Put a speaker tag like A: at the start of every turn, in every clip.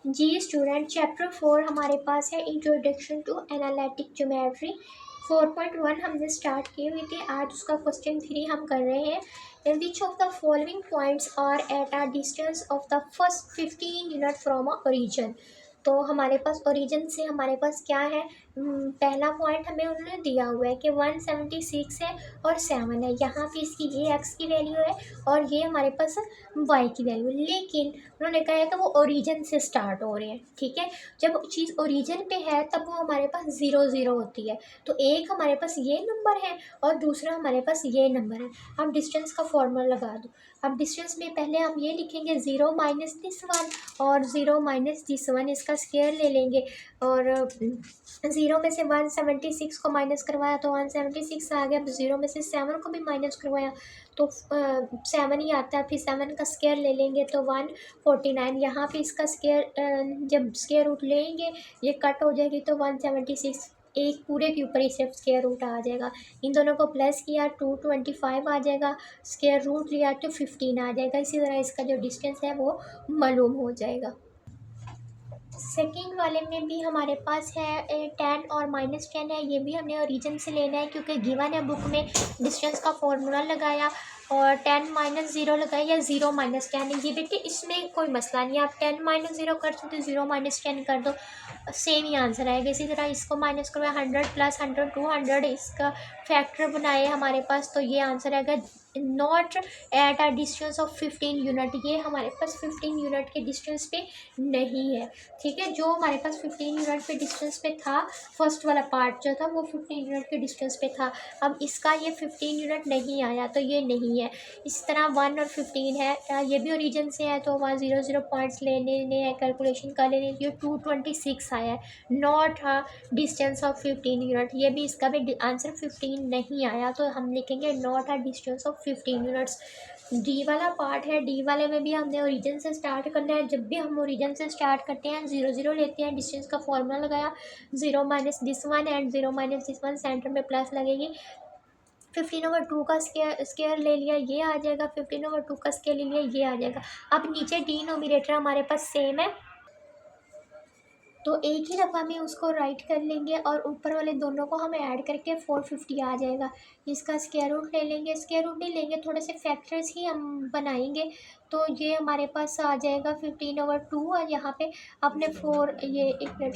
A: जी student, chapter 4 हमारे पास है इंट्रोडक्शन टू एनालिटिक ज्योमेट्री। 4.1 हमने स्टार्ट की हुई थी, आज उसका क्वेश्चन 3 हम कर रहे हैं। Which of the following points are at a distance of the first 15 unit from a origin. तो हमारे पास ओरिजिन से हमारे पास क्या है, पहला पॉइंट हमें उन्होंने दिया हुआ है कि 176 है और 7 है। यहाँ पे इसकी ये एक्स की वैल्यू है और ये हमारे पास वाई की वैल्यू, लेकिन उन्होंने कहा है कि वो ओरिजिन से स्टार्ट हो रहे हैं। ठीक है, जब चीज़ ओरिजिन पे है तब वो हमारे पास 0 0 होती है। तो एक हमारे पास ये नंबर है और दूसरा हमारे पास ये नंबर है। अब डिस्टेंस का फॉर्मूला लगा दो। अब डिस्टेंस में पहले हम ये लिखेंगे 0 माइनस दिस वन और 0 माइनस दिस वन, इसका स्क्वायर ले लेंगे और 0 में से 176 को माइनस करवाया तो 176 आ गया। अब 0 में से 7 को भी माइनस करवाया तो 7 ही आता है। फिर 7 का स्क्वायर ले लेंगे तो 149। यहाँ पे इसका स्क्वायर जब स्क्वायर रूट लेंगे ये कट हो जाएगी तो 176 एक पूरे के ऊपर ही सिर्फ स्क्वायर रूट आ जाएगा। इन दोनों को प्लस किया 225 आ जाएगा, स्क्वायर रूट लिया तो 15 आ जाएगा। इसी तरह इसका जो डिस्टेंस है वो मालूम हो जाएगा। सेकेंड वाले में भी हमारे पास है 10 और -10 है। ये भी हमने ओरिजिन से लेना है क्योंकि गिवन है बुक में। डिस्टेंस का फॉर्मूला लगाया और 10 - 0 लगाया या 0 - 10 है। ये बेटे इसमें कोई मसला नहीं है, आप 10 - 0 कर दो तो 0 - 10 कर दो, सेम ही आंसर आएगा। इसी तरह इसको माइनस करो, 100 + 100 200, इसका फैक्टर बनाए हमारे पास तो ये आंसर आएगा not at a distance of 15 unit. ये हमारे पास 15 यूनिट के डिस्टेंस पे नहीं है। ठीक है, जो हमारे पास 15 यूनिट पे डिस्टेंस पे था, फर्स्ट वाला पार्ट जो था वो 15 यूनिट के डिस्टेंस पे था। अब इसका ये 15 यूनिट नहीं आया तो ये नहीं है। इस तरह 1 और 15 है, ये भी ओरिजिन से है तो 100 पॉइंट्स लेने हैं, कैलकुलेशन कर लेने। ये 226 आया है, not a distance of 15 unit. ये भी इसका भी आंसर 15 नहीं आया तो हम लिखेंगे not a distance of 15 units. D वाला पार्ट है, डी वाले में भी हमने ओरिजिन से स्टार्ट करना है। जब भी हम ओरिजिन से स्टार्ट करते हैं 0 0 लेते हैं, डिस्टेंस का फॉर्मूला लगाया 0 minus this one and 0 minus this one, centre में प्लस लगेगी। 15/2 का स्केयर ले लिया, ये आ जाएगा। 15/2 का स्केयर ले लिया, ये आ जाएगा। अब नीचे डिनोमिनेटर हमारे पास सेम है तो एक ही दफ़ा में उसको राइट कर लेंगे और ऊपर वाले दोनों को हम ऐड करके 450 आ जाएगा। इसका स्क्वायर रूट ले लेंगे, स्क्वायर रूट नहीं लेंगे, थोड़े से फैक्टर्स ही हम बनाएंगे तो ये हमारे पास आ जाएगा 15/2। और यहाँ पे आपने 4 ये एक मिनट,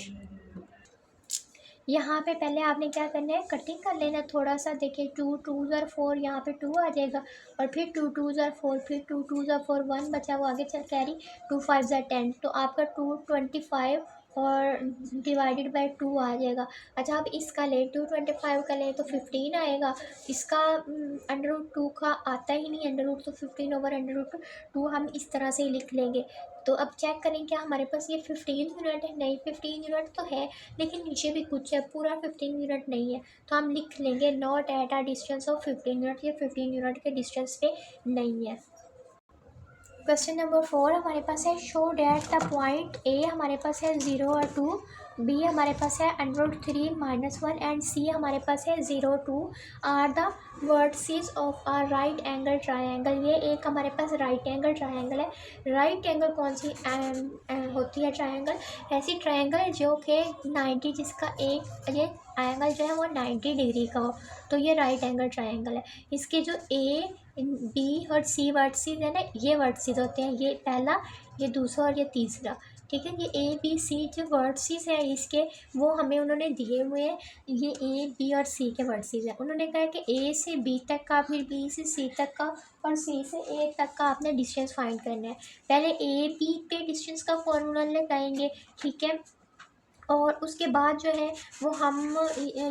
A: यहाँ पे पहले आपने क्या करना है, कटिंग कर लेना थोड़ा सा। देखिए 2 2 ज़र 4, यहाँ पे 2 आ जाएगा और फिर 2 2 ज़र 4, फिर 2 2 ज़र 4, 1 बचा वो आगे चल कैरी, 2 5 ज़र 10, तो आपका 225 और डिवाइडेड बाय 2 आ जाएगा। अच्छा आप इसका लें, 225 का लें तो 15 आएगा। इसका √2 का आता ही नहीं, √, तो 15/√2 हम इस तरह से ही लिख लेंगे। तो अब चेक करें क्या हमारे पास ये 15 यूनिट है। नहीं, 15 यूनिट तो है लेकिन नीचे भी कुछ है, पूरा 15 यूनिट नहीं है तो हम लिख लेंगे not at a distance of 15 unit. ये 15 यूनिट के डिस्टेंस पे नहीं है। क्वेश्चन नंबर 4 हमारे पास है show that the point A हमारे पास है 0 और 2, बी हमारे पास है √3 -1 एंड सी हमारे पास है 0 2 are the vertices of a right angle triangle. ये एक हमारे पास राइट एंगल ट्रायंगल है। राइट एंगल कौन सी होती है ट्रायंगल? ऐसी ट्रायंगल जो कि 90, जिसका एक ये एंगल जो है वो 90 डिग्री का हो, तो ये राइट एंगल ट्रायंगल है। इसके जो ए बी और सी वर्टिसेस है ना, ये वर्टिसेस होते हैं, ये पहला, ये दूसरा और ये तीसरा। ठीक है, ये ए बी सी जो वर्टिसेस है इसके, वो हमें उन्होंने दिए हुए हैं। ये ए बी और सी के वर्टिसेस हैं। उन्होंने कहा है कि ए से बी तक का, फिर बी से सी तक का और सी से ए तक का आपने डिस्टेंस फाइंड करना है। पहले ए बी पे डिस्टेंस का फॉर्मूला लगाएंगे, ठीक है, और उसके बाद जो है वो हम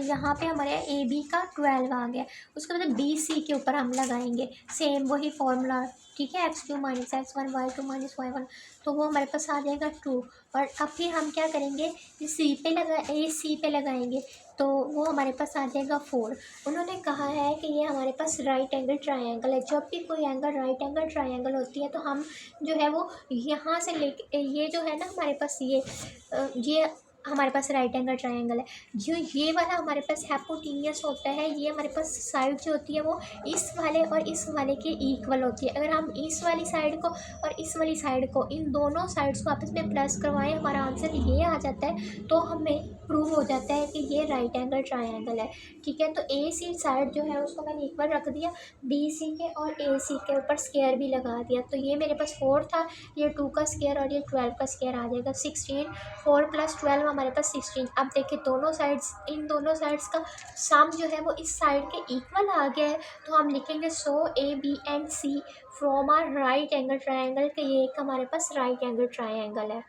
A: यहाँ पे हमारे ए बी का 12 आ गया। उसके बाद बी सी के ऊपर हम लगाएंगे सेम वही फॉर्मूला। ठीक है, x2 - x1 y2 - y1, तो वो हमारे पास आ जाएगा 2। और अब फिर हम क्या करेंगे, सी पे लगाएंगे तो वो हमारे पास आ जाएगा 4। उन्होंने कहा है कि ये हमारे पास राइट एंगल ट्रायंगल है। जब भी कोई एंगल राइट एंगल ट्रायंगल होती है तो हम जो है वो यहाँ से लेके, ये जो है ना हमारे पास ये हमारे पास राइट एंगल ट्रायंगल है। जो ये वाला हमारे पास हाइपोटेन्यूस होता है, ये हमारे पास साइड जो होती है वो इस वाले और इस वाले के इक्वल होती है। अगर हम इस वाली साइड को और इस वाली साइड को, इन दोनों साइड्स को आपस में प्लस करवाएं, हमारा आंसर ये आ जाता है। तो हमें प्रूव हो जाता है कि ये राइट एंगल ट्रायंगल है। ठीक है, तो ए सी साइड जो है उसको मैंने इक्वल रख दिया, बी सी के और ए सी के ऊपर स्क्वायर भी लगा दिया। तो ये मेरे पास 4 था, ये 2 का स्क्वायर और ये 12 का स्क्वायर आ जाएगा 16। 4 + 12 हमारे पास 16। अब देखिए दोनों साइड्स, इन दोनों साइड्स का सम जो है वो इस साइड के इक्वल आ गया है। तो हम लिखेंगे so A B and C from are right angle triangle के ये एक हमारे पास राइट एंगल ट्रायंगल है।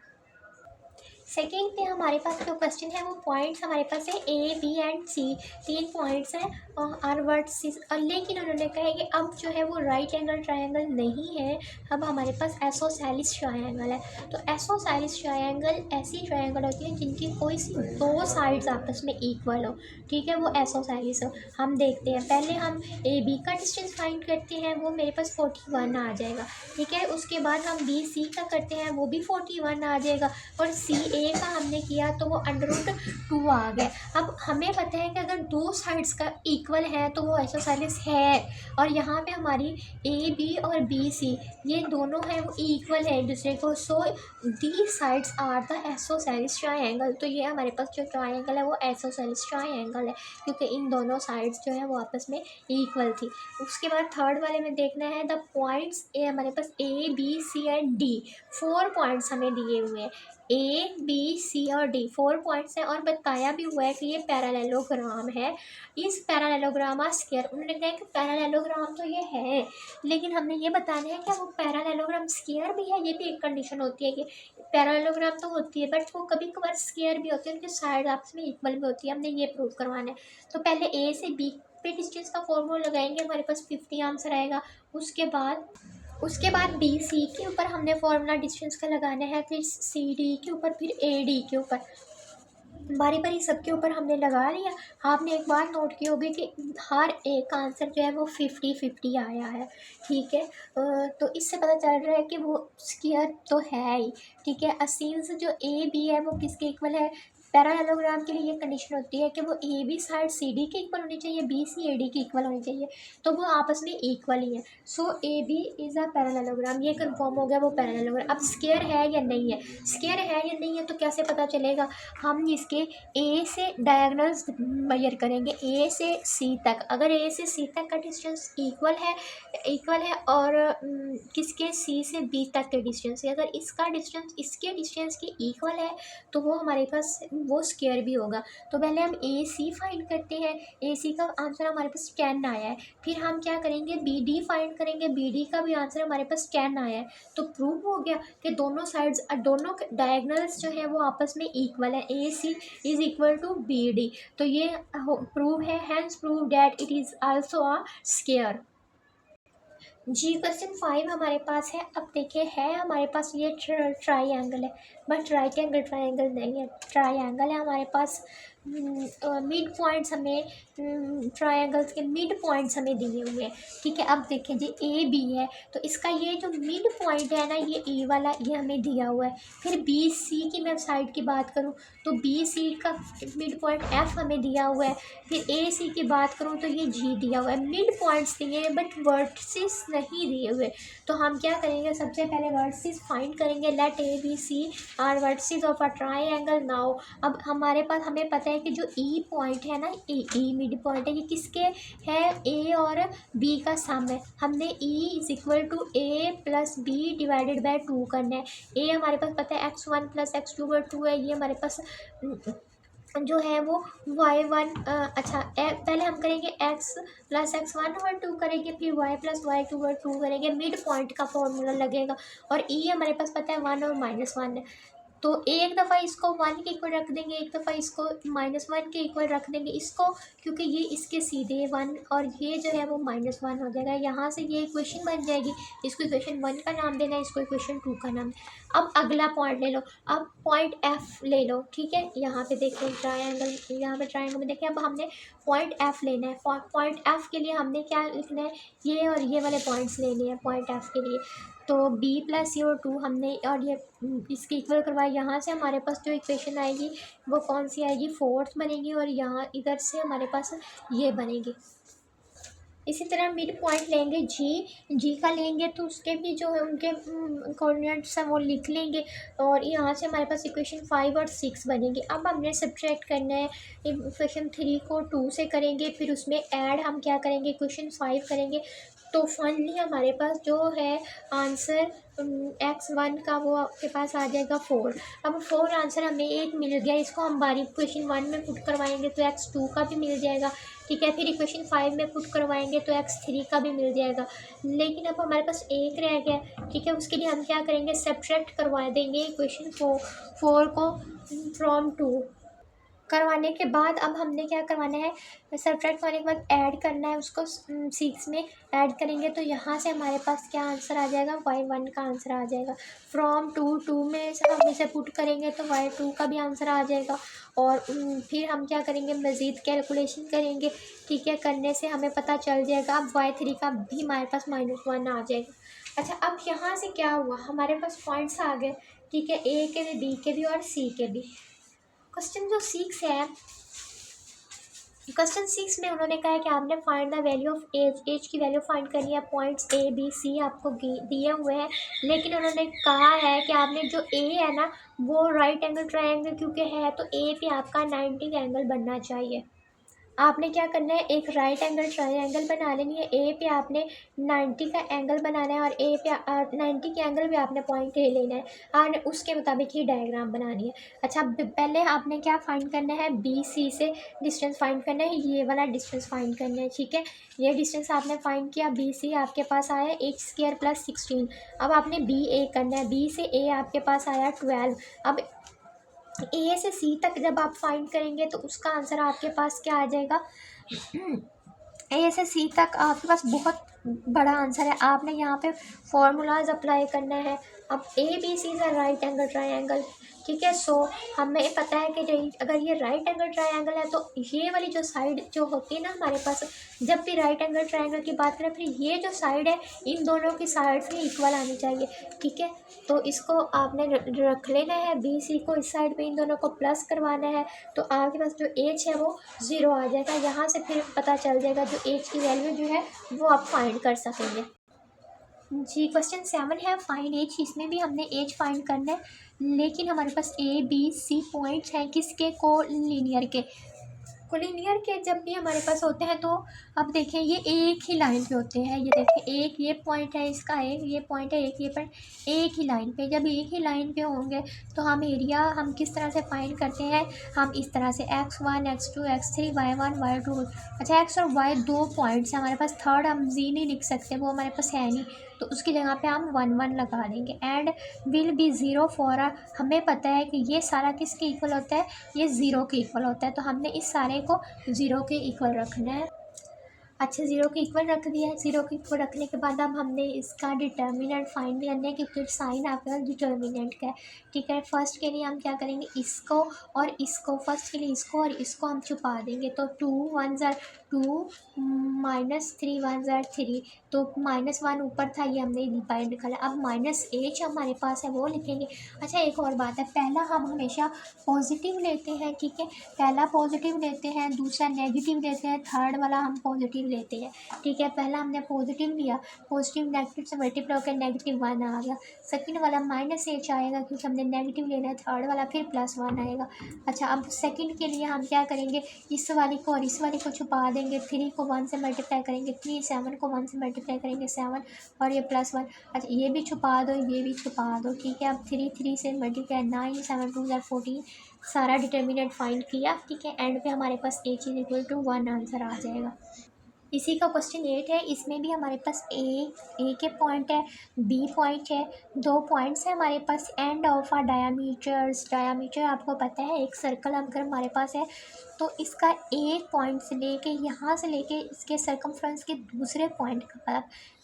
A: सेकेंड पे हमारे पास जो क्वेश्चन है वो पॉइंट्स हमारे पास है A B and C, 3 points हैं आर वर्टिसेस। लेकिन उन्होंने कहा है कि अब जो है वो राइट एंगल ट्रायंगल नहीं है, अब हमारे पास एसोसेलिस ट्रायंगल है। तो एसोसेलिस ट्रायंगल ऐसी ट्रायंगल होती है जिनकी कोई सी 2 साइड्स आपस में इक्वल हो। ठीक है, वो एसोसेलिस हो। हम देखते हैं, पहले हम ए बी का डिस्टेंस फाइंड करते हैं, वो मेरे पास 41 आ जाएगा। ठीक है, उसके बाद हम बी सी का करते हैं, वो भी 41 आ जाएगा। और सी ए का हमने किया तो वो √2 आ गया। अब हमें पता है कि अगर 2 साइड्स का इक्वल है तो वो आइसोसेलेस है। और यहाँ पे हमारी ए बी और बी सी ये दोनों हैं वो इक्वल है एक दूसरे को। So the sides are the isosceles triangle. तो ये हमारे पास जो ट्रायंगल है वो आइसोसेलेस ट्रायंगल है, क्योंकि इन दोनों साइड्स जो है वो आपस में इक्वल थी। उसके बाद थर्ड वाले में देखना है द पॉइंट्स ए, हमारे पास A B C and D 4 points हमें दिए हुए हैं। ए बी सी और डी 4 पॉइंट्स हैं और बताया भी हुआ है कि ये पैरेललोग्राम है। इस पैरेललोग्राम स्क्वायर, उन्होंने कहा कि पैरेललोग्राम तो ये है, लेकिन हमने ये बताना है कि वो पैरेललोग्राम स्क्वायर भी है। ये भी एक कंडीशन होती है कि पैरेललोग्राम तो होती है बट वो कभी कभार स्क्वायर भी होती है, उनकी साइड आपस में इक्वल भी होती है। हमने ये प्रूव करवाना है। तो पहले ए से बी पे डिस्टेंस का फॉर्मूला लगाएंगे, हमारे पास 50 आंसर आएगा। उसके बाद बी सी के ऊपर हमने फॉर्मूला डिस्टेंस का लगाना है, फिर सी डी के ऊपर, फिर ए डी के ऊपर, बारी बारी सबके ऊपर हमने लगा लिया। आपने एक बात नोट की होगी कि हर एक का आंसर जो है वो 50-50 आया है। ठीक है, तो इससे पता चल रहा है कि वो स्क्वायर तो है ही। ठीक है, असीम्स जो ए बी है वो किसके इक्वल है। पैरेललोग्राम के लिए ये कंडीशन होती है कि वो A B side C D के इक्वल होनी चाहिए, बी सी ए डी के इक्वल होनी चाहिए, तो वो आपस में इक्वल ही है। So A B is a parallelogram, ये कंफर्म हो गया वो पैरेललोग्राम। अब स्क्वायर है या नहीं है, स्क्वायर है या नहीं है तो कैसे पता चलेगा। हम इसके ए से डायगोनल्स मेजर करेंगे, ए से सी तक। अगर ए से सी तक का डिस्टेंस इक्वल है और किसके सी से बी तक के डिस्टेंस है, अगर इसका डिस्टेंस इसके डिस्टेंस के इक्वल है तो वो हमारे पास वो स्क्वायर भी होगा। तो पहले हम ए सी फाइंड करते हैं, ए सी का आंसर हमारे पास 10 आया है। फिर हम क्या करेंगे, बी डी फाइंड करेंगे, बी डी का भी आंसर हमारे पास 10 आया है। तो प्रूव हो गया कि दोनों साइड्स, दोनों डायगोनल्स जो है वो आपस में इक्वल है। A C is equal to B D, तो ये प्रूव है, hence prove that it is also a square. जी क्वेश्चन 5 हमारे पास है। अब देखिए, है हमारे पास ये ट्राइंगल है बट राइट एंगल ट्राइंगल नहीं है, ट्राइंगल है हमारे पास। मिड पॉइंट्स हमें, ट्राइंगल्स के मिड पॉइंट्स हमें दिए हुए हैं। ठीक है, अब देखिए जी ए बी है तो इसका ये जो मिड पॉइंट है ना, ये ए वाला, ये हमें दिया हुआ है। फिर बी सी की मैं साइड की बात करूँ तो बी सी का मिड पॉइंट एफ हमें दिया हुआ है। फिर ए सी की बात करूँ तो ये जी दिया हुआ है। मिड पॉइंट्स दिए हैं बट वर्टिसेस नहीं दिए हुए। तो हम क्या करेंगे, सबसे पहले वर्टिसेस फाइंड करेंगे। Let A B C are vertices of a triangle now. अब हमारे पास, हमें पता है कि जो ई पॉइंट है ना, ई मिड पॉइंट है, ये किसके है, ए और बी का सम है। हमने E is equal to A plus B divided by 2 करना है। ए हमारे पास पता है x1 + x2/2 है, ये हमारे पास जो है वो y1, अच्छा पहले हम करेंगे x + x1/2 करेंगे, फिर y + y2/2 करेंगे, मिड पॉइंट का फॉर्मूला लगेगा। और ई हमारे पास पता है 1 और -1 है, तो एक दफ़ा इसको 1 के इक्वल रख देंगे, एक दफ़ा इसको -1 के इक्वल रख देंगे इसको, क्योंकि ये इसके सीधे 1 और ये जो है वो -1 हो जाएगा। यहाँ से ये इक्वेशन बन जाएगी। इसको इक्वेशन 1 का नाम देना है, इसको इक्वेशन 2 का नाम। अब अगला पॉइंट ले लो, अब पॉइंट एफ ले लो। ठीक है, यहाँ पे देखें ट्रायंगल, यहाँ पे ट्रायंगल में देखें, अब हमने पॉइंट एफ लेना है। पॉइंट एफ के लिए हमने क्या लिखना है, ये और ये वाले पॉइंट्स लेने हैं पॉइंट एफ के लिए। तो बी प्लस सी और 2 हमने और ये इसके इक्वल करवाया। यहाँ से हमारे पास जो इक्वेशन आएगी वो कौन सी आएगी, फोर्थ बनेगी, और यहाँ इधर से हमारे पास ये बनेगी। इसी तरह मिड पॉइंट लेंगे जी का लेंगे तो उसके भी जो है उनके कोऑर्डिनेट्स हैं वो लिख लेंगे, और यहाँ से हमारे पास इक्वेशन 5 और 6 बनेगी। अब हमने सब्ट्रैक्ट करना है, इक्वेशन 3 को 2 से करेंगे, फिर उसमें ऐड हम क्या करेंगे, इक्वेशन 5 करेंगे। तो फाइनली हमारे पास जो है आंसर x1 का वो आपके पास आ जाएगा 4। अब 4 आंसर हमें एक मिल गया, इसको हम बारी इक्वेशन 1 में पुट करवाएंगे तो x2 का भी मिल जाएगा, ठीक है। फिर इक्वेशन 5 में पुट करवाएंगे तो x3 का भी मिल जाएगा। लेकिन अब हमारे पास एक रह गया, ठीक है। उसके लिए हम क्या करेंगे, सब्ट्रैक्ट करवा देंगे इक्वेशन 4 को फ्रॉम 2। करवाने के बाद अब हमने क्या करवाना है, सब्ट्रैक्ट करने के बाद ऐड करना है उसको, 6 में ऐड करेंगे तो यहाँ से हमारे पास क्या आंसर आ जाएगा, y1 का आंसर आ जाएगा। फ्रॉम 2 में से हम इसे पुट करेंगे तो y2 का भी आंसर आ जाएगा। और फिर हम क्या करेंगे, मज़ीद कैलकुलेशन करेंगे, ठीक है। करने से हमें पता चल जाएगा, अब y3 का भी हमारे पास -1 आ जाएगा। अच्छा, अब यहाँ से क्या हुआ, हमारे पास पॉइंट्स आ गए, ठीक है, ए के भी, बी के भी और सी के भी। क्वेश्चन जो 6 है, क्वेश्चन 6 में उन्होंने कहा है कि आपने find the value of edge की वैल्यू फाइंड करनी है। पॉइंट्स ए बी सी आपको दिए हुए हैं, लेकिन उन्होंने कहा है कि आपने जो ए है ना वो राइट एंगल ट्रायंगल क्योंकि है, तो ए पे आपका 90 एंगल बनना चाहिए। आपने क्या करना है, एक राइट एंगल ट्रायंगल बना लेनी है, ए पे आपने 90 का एंगल बनाना है और ए पे 90 के एंगल पे आपने पॉइंट ए लेना है और उसके मुताबिक ही डायग्राम बनानी है। अच्छा, पहले आपने क्या फाइंड करना है, बी सी से डिस्टेंस फाइंड करना है, ये वाला डिस्टेंस फाइंड करना है, ठीक है। ये डिस्टेंस आपने फाइंड किया, बी सी आपके पास आया h² + 16। अब आपने बी ए करना है, बी से ए आपके पास आया 12। अब ए से सी तक जब आप फाइंड करेंगे तो उसका आंसर आपके पास क्या आ जाएगा, ए से सी तक आपके पास बहुत बड़ा आंसर है। आपने यहाँ पे फॉर्मूलाज अप्लाई करना है। अब A B C is a right angle triangle, ठीक है। सो हमें पता है कि अगर ये राइट एंगल ट्रायंगल है तो ये वाली जो साइड जो होती है ना हमारे पास, जब भी राइट एंगल ट्रायंगल की बात करें, फिर ये जो साइड है इन दोनों की साइड से इक्वल आनी चाहिए, ठीक है। तो इसको आपने रख लेना है, बी सी को इस साइड पे इन दोनों को प्लस करवाना है, तो आपके पास जो एच है वो 0 आ जाएगा। यहाँ से फिर पता चल जाएगा जो एच की वैल्यू जो है वो आप फाइंड कर सकेंगे। जी, क्वेश्चन 7 है फाइंड एज। इसमें भी हमने एज फाइंड करना है, लेकिन हमारे पास ए बी सी पॉइंट्स हैं किसके, कोलिनियर के। कोलिनियर के जब भी हमारे पास होते हैं तो अब देखें ये एक ही लाइन पे होते हैं, ये देखें एक ये पॉइंट है इसका, एक ये पॉइंट है, एक ये पॉइंट एक ही लाइन पे। जब एक ही लाइन पे होंगे तो हम एरिया हम किस तरह से फाइंड करते हैं, हम इस तरह से x1 x2 x3 y1 y2। अच्छा, x और y दो पॉइंट्स हैं हमारे पास, थर्ड हम जी नहीं लिख सकते, वो हमारे पास है नहीं, तो उसकी जगह पे हम 1 1 लगा देंगे। एंड विल बी 0 फॉर हमें पता है कि ये सारा किसके इक्वल होता है, ये 0 के इक्वल होता है, तो हमने इस सारे को 0 के इक्वल रखना है। अच्छा, 0 के इक्वल रख दिया है। 0 के इक्वल रखने के बाद अब हमने इसका डिटर्मिनेंट फाइंड करना है क्योंकि साइन आपके पास डिटर्मिनेंट का है, ठीक है। फर्स्ट के लिए हम क्या करेंगे, इसको और इसको, फर्स्ट के लिए इसको और इसको हम छुपा देंगे, तो 2 1 2 -3 1 3, तो -1 ऊपर था, ये हमने बाहर निकाला। अब -h हमारे पास है वो लिखेंगे। अच्छा, एक और बात है, पहला हम हमेशा पॉजिटिव लेते हैं, ठीक है, पहला पॉजिटिव लेते हैं, दूसरा नेगेटिव लेते हैं, थर्ड वाला हम पॉजिटिव लेते हैं, ठीक है। पहला हमने पॉजिटिव लिया, पॉजिटिव नेगेटिव से मल्टीप्लाई होकर -1 आ गया। सेकंड वाला -h आएगा क्योंकि हमने नेगेटिव लेना है, थर्ड वाला फिर +1 आएगा। अच्छा, अब सेकंड के लिए हम क्या करेंगे, इस वाली को और इस वाली को छुपा देंगे, 3 को 1 से मल्टीप्लाई करेंगे 3, 7 को 1 से मल्टीप्लाई करेंगे 7 और ये +1। अच्छा, ये भी छुपा दो, ये भी छुपा दो, ठीक है। अब 3 से मल्टीप्लाई 9 7 2 14, सारा डिटर्मिनेंट फाइंड किया, ठीक है। एंड पे हमारे पास h = 1 आंसर आ जाएगा। इसी का क्वेश्चन 8 है, इसमें भी हमारे पास ए के पॉइंट है, बी पॉइंट है, दो पॉइंट्स हैं हमारे पास। एंड ऑफ आ डायामीटर आपको पता है, एक सर्कल अगर हमारे पास है तो इसका एक पॉइंट से लेके यहाँ से लेके इसके सर्कमफ्रेंस के दूसरे पॉइंट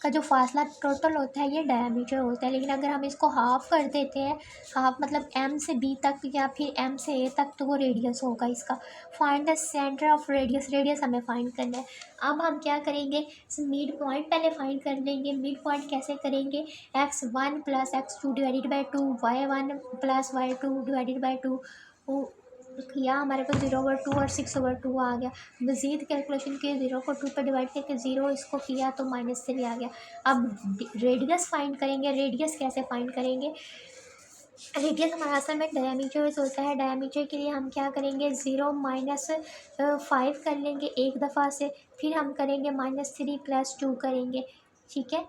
A: का जो फासला टोटल होता है ये डायामीटर होता है। लेकिन अगर हम इसको हाफ कर देते हैं, हाफ मतलब एम से बी तक या फिर एम से ए तक, तो वो रेडियस होगा इसका। Find the centre of radius हमें फाइंड करना है। अब हम हम क्या करेंगे, मिड पॉइंट पहले फाइंड कर लेंगे। मिड पॉइंट कैसे करेंगे, x1 plus x2 divided by 2, y1 plus y2 divided by 2 किया, हमारे पास 0/2 और 6/2 आ गया। मज़ीद कैलकुलेशन की 0 को 2 पर डिवाइड करके 0 इसको किया तो -3 आ गया। अब रेडियस फाइंड करेंगे। रेडियस कैसे फाइंड करेंगे, रेडियस हमारा असल में डायमीटर होता है। डायमीटर के लिए हम क्या करेंगे, 0 -5 कर लेंगे एक दफ़ा से, फिर हम करेंगे -3 + 2 करेंगे। ठीक है,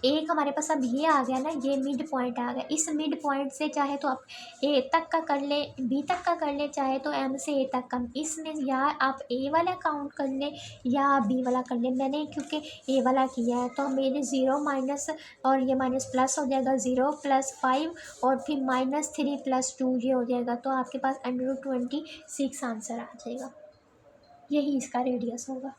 A: एक हमारे पास अब ये आ गया ना, ये मिड पॉइंट आ गया। इस मिड पॉइंट से चाहे तो आप ए तक का कर लें, बी तक का कर लें, चाहे तो एम से ए तक का। इसमें या आप ए वाला काउंट कर लें या बी वाला कर लें। मैंने क्योंकि ए वाला किया है तो मेरे 0 माइनस और ये माइनस प्लस हो जाएगा, 0 + 5 और फिर -3 + 2 ये हो जाएगा। तो आपके पास √26 आंसर आ जाएगा। यही इसका रेडियस होगा।